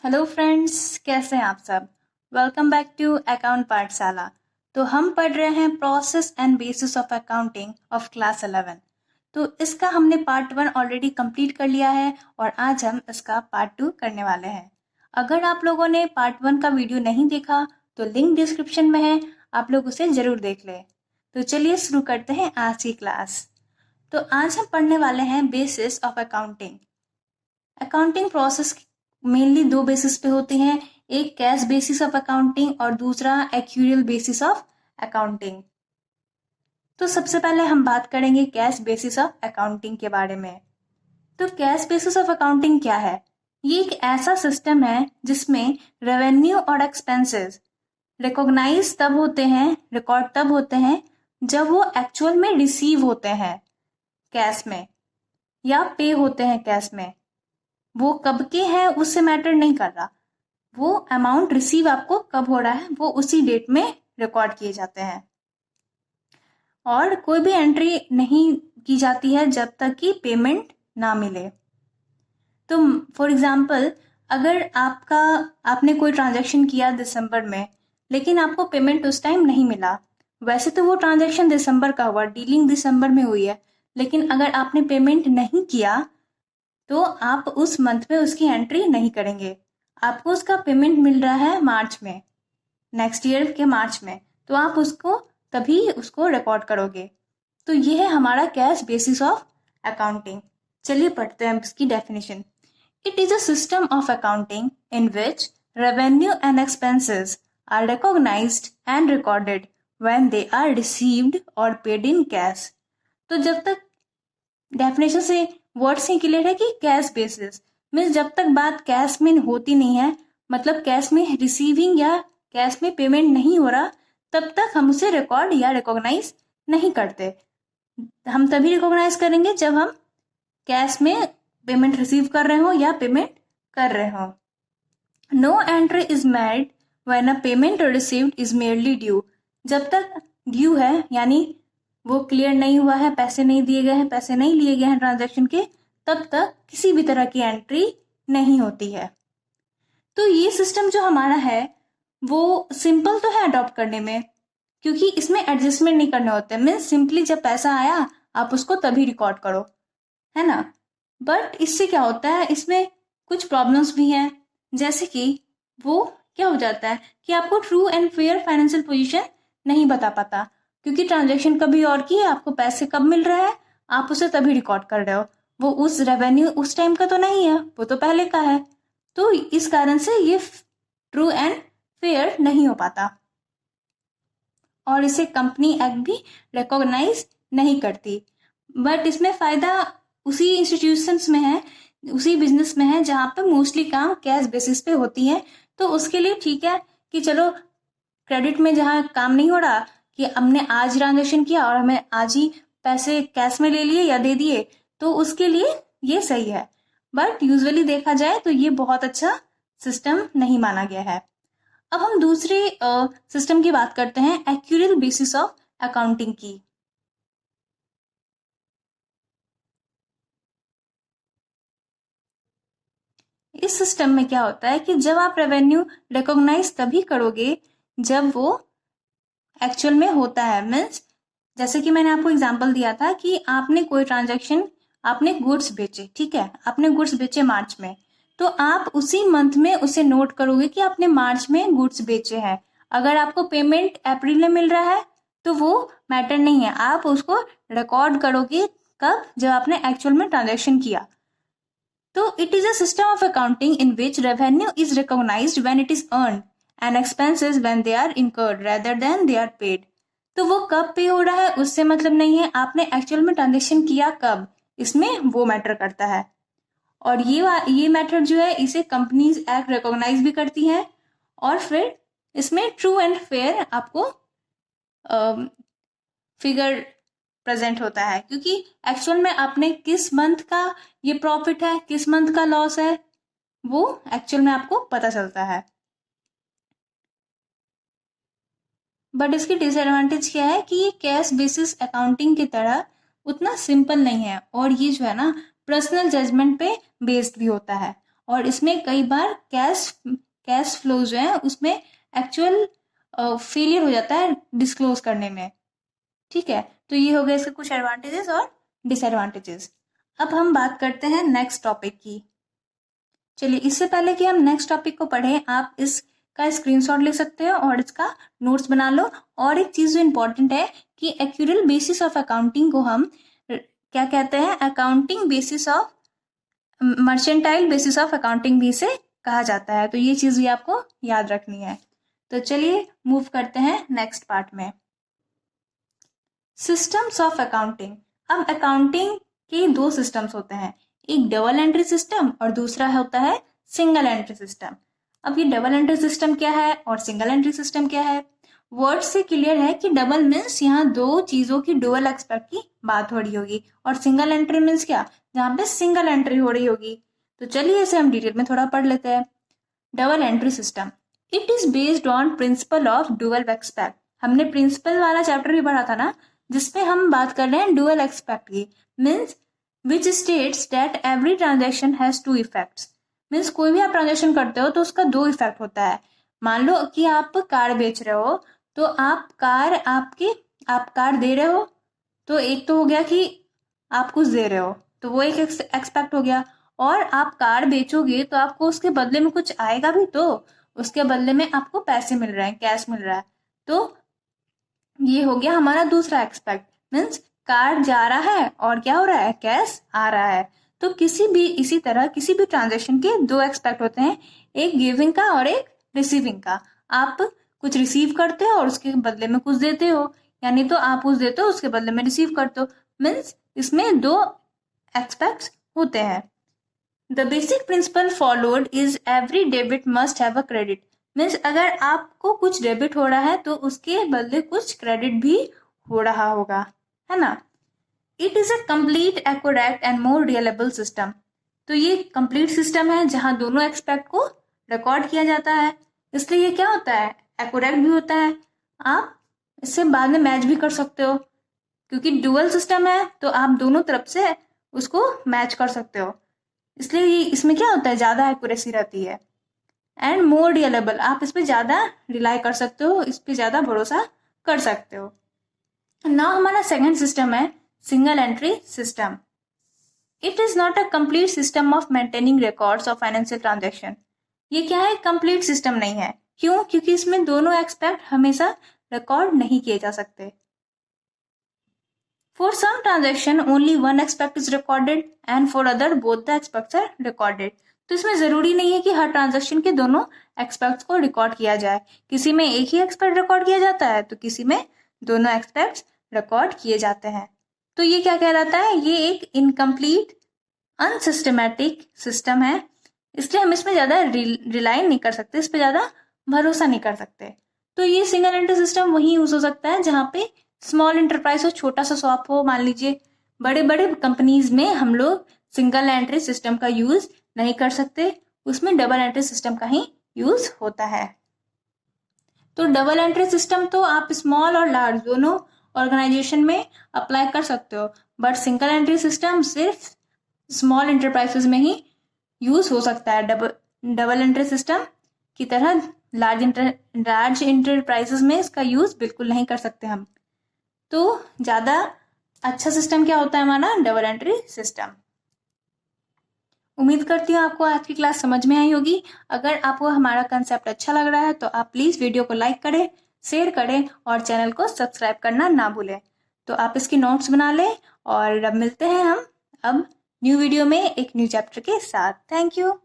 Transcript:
Hello friends, कैसे हैं आप सब। वेलकम बैक टू अकाउंट पाठशाला। तो हम पढ़ रहे हैं process and bases of accounting of class 11। तो इसका हमने पार्ट 1 ऑलरेडी कंप्लीट कर लिया है और आज हम इसका पार्ट 2 करने वाले हैं। अगर आप लोगों ने पार्ट 1 का वीडियो नहीं देखा तो लिंक डिस्क्रिप्शन में है, आप लोग उसे ज़रूर देख लें। तो चलिए शुरू करते हैं आज की क्लास। तो आज हम पढ़ने वाले हैं basis of accounting. Accounting process mainly दो बेसिस पे होते हैं, एक कैश बेसिस ऑफ अकाउंटिंग और दूसरा एक्यूरियल बेसिस ऑफ अकाउंटिंग। तो सबसे पहले हम बात करेंगे कैश बेसिस ऑफ अकाउंटिंग के बारे में। तो कैश बेसिस ऑफ अकाउंटिंग क्या है? ये एक ऐसा सिस्टम है जिसमें रेवेन्यू और एक्सपेंसेस रिकॉग्नाइज तब होते हैं, रिकॉर्ड तब होते हैं जब वो एक्चुअल में रिसीव होते हैं कैश में या पे होते हैं कैश में। वो कब के हैं उससे मैटर नहीं कर रहा, वो अमाउंट रिसीव आपको कब हो रहा है वो उसी डेट में रिकॉर्ड किए जाते हैं। और कोई भी एंट्री नहीं की जाती है जब तक कि पेमेंट ना मिले। तो फॉर एग्जांपल, अगर आपने कोई ट्रांजैक्शन किया दिसंबर में लेकिन आपको पेमेंट उस टाइम नहीं मिला, वैसे तो वो ट्रांजैक्शन दिसंबर का हुआ, डीलिंग दिसंबर में हुई है, लेकिन अगर आपने पेमेंट नहीं किया तो आप उस मंथ में उसकी एंट्री नहीं करेंगे। आपको उसका पेमेंट मिल रहा है मार्च में, नेक्स्ट ईयर के मार्च में, तो आप तभी उसको रिकॉर्ड करोगे। तो ये है हमारा कैश बेसिस ऑफ अकाउंटिंग। चलिए पढ़ते हैं इसकी definition. It is a system of accounting in which revenue and expenses are recognised and recorded when they are received और पेड इन कैश। तो जब तक डेफिनेशन से वर्ड से क्लियर है कि कैश बेसिस मीन्स जब तक बात कैश में होती नहीं है, मतलब कैश में रिसीविंग या कैश में पेमेंट नहीं हो रहा, तब तक हम उसे रिकॉर्ड या रिकॉग्नाइज नहीं करते। हम तभी रिकॉग्नाइज करेंगे जब हम कैश में पेमेंट रिसीव कर रहे हो या पेमेंट कर रहे हो। No entry is made when a payment received is merely due. जब तक ड्यू है यानी वो क्लियर नहीं हुआ है, पैसे नहीं दिए गए हैं, पैसे नहीं लिए गए हैं ट्रांजैक्शन के, तब तक किसी भी तरह की एंट्री नहीं होती है। तो ये सिस्टम जो हमारा है वो सिंपल तो है अडॉप्ट करने में, क्योंकि इसमें एडजस्टमेंट नहीं करने होते। मीन्स सिंपली जब पैसा आया आप उसको तभी रिकॉर्ड करो, है ना। बट इससे क्या होता है, इसमें कुछ प्रॉब्लम्स भी हैं। जैसे कि वो क्या हो जाता है कि आपको true and fair financial position नहीं बता पाता, क्योंकि ट्रांजैक्शन कभी और की है, आपको पैसे कब मिल रहा है आप उसे तभी रिकॉर्ड कर रहे हो, वो उस रेवेन्यू उस टाइम का तो नहीं है, वो तो पहले का है। तो इस कारण से ये ट्रू एंड फेयर नहीं हो पाता और इसे कंपनी एक्ट भी रिकॉग्नाइज नहीं करती। बट इसमें फायदा उसी इंस्टीट्यूशंस में है, उसी बिजनेस में है जहाँ पे मोस्टली काम कैश बेसिस पे होती है। तो उसके लिए ठीक है कि चलो क्रेडिट में जहाँ काम नहीं हो रहा कि हमने आज ट्रांजेक्शन किया और हमें आज ही पैसे कैश में ले लिए या दे दिए, तो उसके लिए ये सही है। बट यूजुअली देखा जाए तो ये बहुत अच्छा सिस्टम नहीं माना गया है। अब हम दूसरे सिस्टम की बात करते हैं, एक्यूरियल बेसिस ऑफ अकाउंटिंग की। इस सिस्टम में क्या होता है कि जब आप रेवेन्यू रिकॉग्नाइज तभी करोगे जब वो एक्चुअल में होता है। मीन्स जैसे कि मैंने आपको एग्जांपल दिया था कि आपने कोई ट्रांजैक्शन, आपने गुड्स बेचे, ठीक है, आपने गुड्स बेचे मार्च में, तो आप उसी मंथ में उसे नोट करोगे कि आपने मार्च में गुड्स बेचे हैं। अगर आपको पेमेंट अप्रैल में मिल रहा है तो वो मैटर नहीं है, आप उसको रिकॉर्ड करोगे कब, जब आपने एक्चुअल में ट्रांजैक्शन किया। तो it is a system of accounting in which revenue is recognised when it is earned and expenses when they are incurred rather than they are paid. तो वो कब पे हो रहा है उससे मतलब नहीं है, आपने एक्चुअल में ट्रांजेक्शन किया कब, इसमें वो मैटर करता है। और ये मैटर जो है इसे कंपनीज एक्ट रिकॉग्नाइज भी करती है। और फिर इसमें ट्रू एंड फेयर आपको फिगर प्रेजेंट होता है, क्योंकि एक्चुअल में आपने किस मंथ का ये प्रॉफिट है, किस मंथ का लॉस है, वो एक्चुअल में आपको पता चलता है। बट इसकी डिसएडवांटेज क्या है कि ये कैश बेसिस अकाउंटिंग की तरह उतना सिंपल नहीं है और ये जो है ना पर्सनल जजमेंट पे बेस्ड भी होता है। और इसमें कई बार कैश फ्लो जो है उसमें एक्चुअल फेलियर हो जाता है डिस्क्लोज करने में। ठीक है, तो ये हो गए इसके कुछ एडवांटेजेस और डिसएडवांटेजेस। अब हम बात करते हैं नेक्स्ट टॉपिक की। चलिए, इससे पहले कि हम नेक्स्ट टॉपिक को पढ़ें, आप इसका स्क्रीनशॉट ले सकते हो और इसका नोट्स बना लो। और एक चीज जो इम्पोर्टेंट है कि एक्यूरल बेसिस ऑफ अकाउंटिंग को हम क्या कहते हैं, accounting basis of mercantile basis of accounting भी इसे कहा जाता है। तो ये चीज भी आपको याद रखनी है। तो चलिए मूव करते हैं नेक्स्ट पार्ट में, सिस्टम्स ऑफ अकाउंटिंग। अब अकाउंटिंग के दो सिस्टम्स होते हैं, एक डबल एंट्री सिस्टम और दूसरा होता है सिंगल एंट्री सिस्टम। अब ये डबल एंट्री सिस्टम क्या है और सिंगल एंट्री सिस्टम क्या है? वर्ड से क्लियर है कि डबल मीन्स यहाँ दो चीजों की डुअल एक्सपेक्ट की बात हो रही होगी, और सिंगल एंट्री मीन्स क्या, जहाँ पे सिंगल एंट्री हो रही होगी। तो चलिए इसे हम डिटेल में थोड़ा पढ़ लेते हैं। Double entry system, it is based on principle of dual expect. हमने प्रिंसिपल वाला चैप्टर भी पढ़ा था ना, जिसपे हम बात कर रहे हैं डुअल एक्सपेक्ट की। Means which states that every transaction has two effects. Means कोई भी आप ट्रांजेक्शन करते हो तो उसका दो इफेक्ट होता है। मान लो कि आप कार बेच रहे हो, तो आप कार दे रहे हो, तो एक तो हो गया कि आप कुछ दे रहे हो, तो वो एक एक्सपेक्ट हो गया। और आप कार बेचोगे तो आपको उसके बदले में कुछ आएगा भी, तो उसके बदले में आपको पैसे मिल रहे हैं, कैश मिल रहा है। तो ये हो गया हमारा दूसरा एक्सपेक्ट। मीन्स कार जा रहा है और क्या हो रहा है, कैश आ रहा है। तो इसी तरह किसी भी ट्रांजेक्शन के दो एक्सपेक्ट होते हैं, एक गिविंग का और एक रिसीविंग का। आप कुछ रिसीव करते हो और उसके बदले में कुछ देते हो, यानी तो आप कुछ देते हो उसके बदले में रिसीव करते हो। मीन्स इसमें दो एक्सपेक्ट्स होते हैं। The basic principle followed is every debit must have a credit. Means अगर आपको कुछ डेबिट हो रहा है तो उसके बदले कुछ क्रेडिट भी हो रहा होगा, है ना। It is a complete, accurate and more reliable system. तो ये कंप्लीट सिस्टम है जहां दोनों एक्सपेक्ट को रिकॉर्ड किया जाता है, इसलिए ये क्या होता है, एक्यूरेट भी होता है। आप इससे बाद में मैच भी कर सकते हो, क्योंकि डुअल सिस्टम है तो आप दोनों तरफ से उसको मैच कर सकते हो, इसलिए इसमें क्या होता है, ज्यादा एक्यूरेसी रहती है। एंड मोर रियलेबल, आप इस पे ज्यादा रिलाई कर सकते हो, इस पे ज्यादा भरोसा कर सकते हो। नाउ हमारा सेकंड सिस्टम है single entry system. It is not a complete system of maintaining records of financial transaction. ये क्या है, कंप्लीट सिस्टम नहीं है। क्यों? क्योंकि इसमें दोनों एक्सपेक्ट हमेशा रिकॉर्ड नहीं किए जा सकते। For some transaction only one aspect is recorded and for other both the aspects are recorded. तो इसमें जरूरी नहीं है कि हर ट्रांजैक्शन के दोनों एक्सपेक्ट्स को रिकॉर्ड किया जाए। किसी में एक ही एक्सपेक्ट रिकॉर्ड किया जाता है तो किसी में दोनों एक्सपेक्ट्स रिकॉर्ड किए जाते हैं। तो ये क्या कहलाता है, ये एक इनकम्प्लीट अनसिस्टमैटिक सिस्टम है, इसलिए हम इसमें ज्यादा रिलाई नहीं कर सकते, इस पर ज्यादा भरोसा नहीं कर सकते। तो ये सिंगल एंट्री सिस्टम वही यूज हो सकता है जहाँ पे स्मॉल इंटरप्राइज हो, छोटा सा शॉप हो। मान लीजिए बड़े बड़े कंपनीज में हम लोग सिंगल एंट्री सिस्टम का यूज नहीं कर सकते, उसमें डबल एंट्री सिस्टम का ही यूज होता है। तो डबल एंट्री सिस्टम तो आप स्मॉल और लार्ज दोनों ऑर्गेनाइजेशन में अप्लाई कर सकते हो, बट सिंगल एंट्री सिस्टम सिर्फ स्मॉल इंटरप्राइजेस में ही यूज हो सकता है। डबल एंट्री सिस्टम की तरह लार्ज इंटरप्राइजेस में इसका यूज बिल्कुल नहीं कर सकते हम। तो ज्यादा अच्छा सिस्टम क्या होता है हमारा, डबल एंट्री सिस्टम। उम्मीद करती हूँ आपको आज की क्लास समझ में आई होगी। अगर आपको हमारा कंसेप्ट अच्छा लग रहा है तो आप प्लीज वीडियो को लाइक करें, शेयर करें और चैनल को सब्सक्राइब करना ना भूलें। तो आप इसकी नोट्स बना लें और अब मिलते हैं हम न्यू वीडियो में एक न्यू चैप्टर के साथ। Thank you.